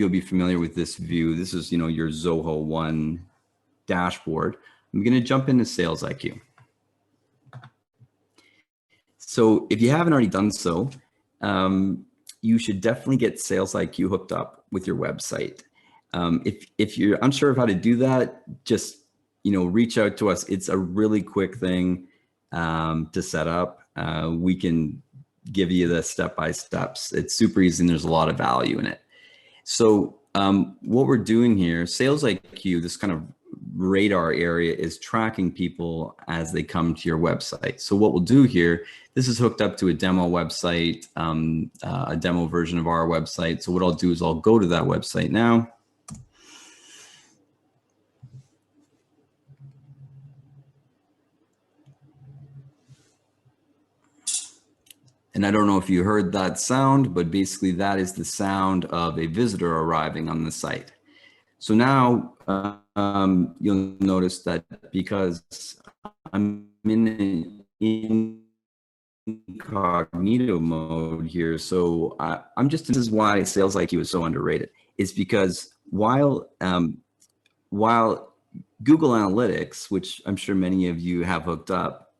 you'll be familiar with this view. This is, your Zoho One dashboard. I'm going to jump into SalesIQ. So if you haven't already done so, you should definitely get SalesIQ hooked up with your website. If you're unsure of how to do that, just reach out to us. It's a really quick thing to set up. We can give you the step-by-steps. It's super easy and there's a lot of value in it. So what we're doing here, SalesIQ, this kind of radar area, is tracking people as they come to your website. So what we'll do here, this is hooked up to a demo website, a demo version of our website. So what I'll do is I'll go to that website now. And I don't know if you heard that sound, but basically that is the sound of a visitor arriving on the site. So now you'll notice that because I'm in an incognito mode here, so this is why SalesIQ is so underrated. It's because while Google Analytics, which I'm sure many of you have hooked up,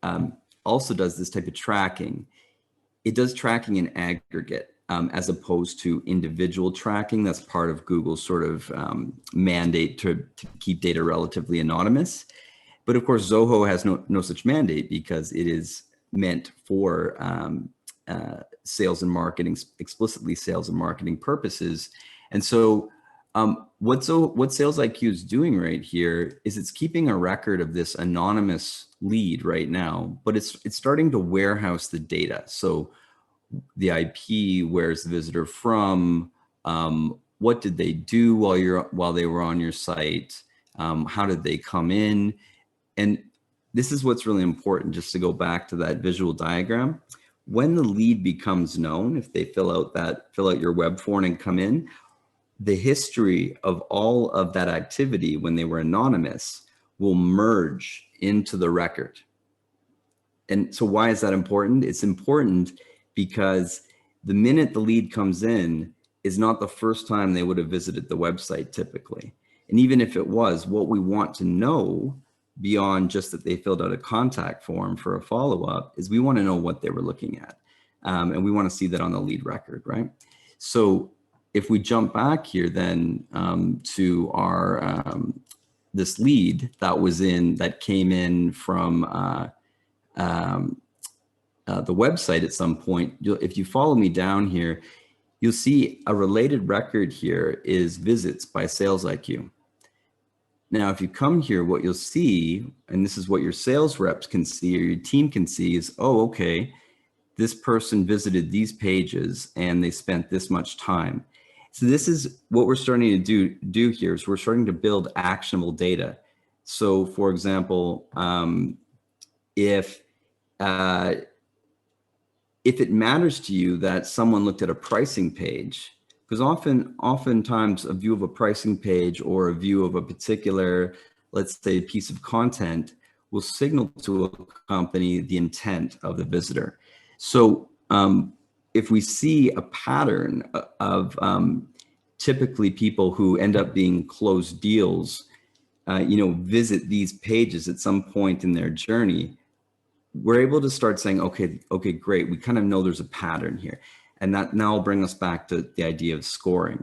also does this type of tracking, it does tracking in aggregate as opposed to individual tracking. That's part of Google's sort of mandate to keep data relatively anonymous. But of course, Zoho has no such mandate because it is meant for sales and marketing, explicitly sales and marketing purposes. And so what SalesIQ is doing right here is it's keeping a record of this anonymous lead right now, but it's starting to warehouse the data. So the IP, where's the visitor from, what did they do while they were on your site, how did they come in, and this is what's really important. Just to go back to that visual diagram, when the lead becomes known, if they fill out your web form and come in, the history of all of that activity when they were anonymous will merge into the record. And so why is that important? It's important because the minute the lead comes in is not the first time they would have visited the website typically. And even if it was, what we want to know beyond just that they filled out a contact form for a follow-up is we want to know what they were looking at. And we want to see that on the lead record, right? So if we jump back here then to our this lead that came in from the website at some point, if you follow me down here, you'll see a related record here is visits by SalesIQ. Now, if you come here, what you'll see, and this is what your sales reps can see or your team can see, is, oh, okay, this person visited these pages and they spent this much time. So this is what we're starting to do here is we're starting to build actionable data. So for example, if it matters to you that someone looked at a pricing page, because oftentimes a view of a pricing page or a view of a particular, let's say, piece of content will signal to a company the intent of the visitor. So if we see a pattern of typically people who end up being closed deals, visit these pages at some point in their journey, we're able to start saying, okay, great. We kind of know there's a pattern here. And that now will bring us back to the idea of scoring.